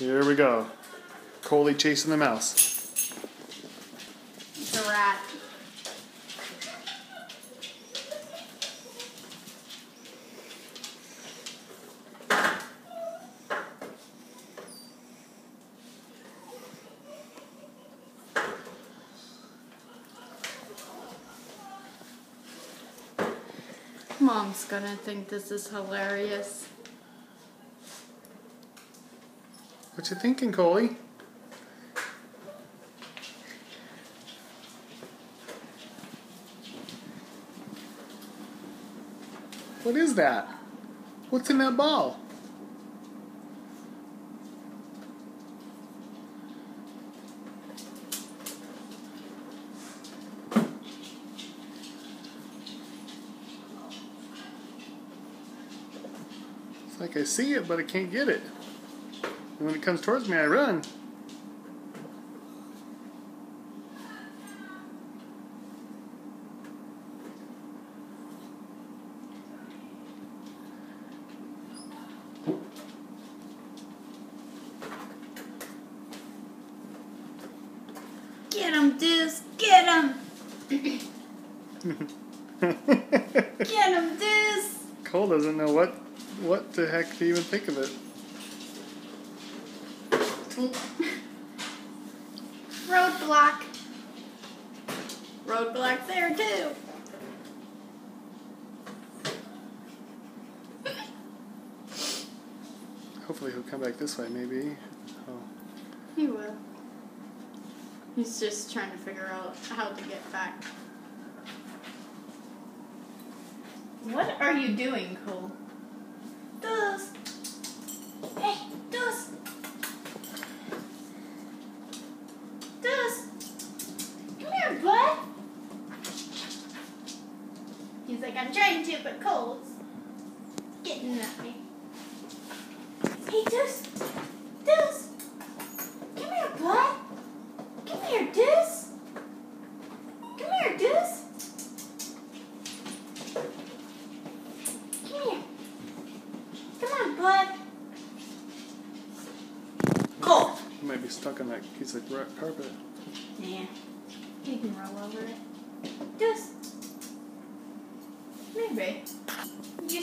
Here we go. Coley chasing the mouse. It's a rat. Mom's gonna think this is hilarious. What you thinking, Coley? What is that? What's in that ball? It's like I see it, but I can't get it. And when it comes towards me, I run. Get him, Deuce! Get him! Get him, Deuce! Cole doesn't know what the heck to even think of it. Roadblock. Roadblock there too. Hopefully he'll come back this way, maybe. Oh. He will. He's just trying to figure out how to get back. What are you doing, Cole? Deuce! Hey, Deuce! Deuce! Come here, bud! He's like, I'm trying to, but Cole's getting at me. Hey, Deuce! Deuce! Come here, bud! Come here, Deuce! Come here, Deuce! Come here. Come on, bud. Cole! He might be stuck on that piece of carpet. Yeah. You can roll over it. Deuce! Maybe. You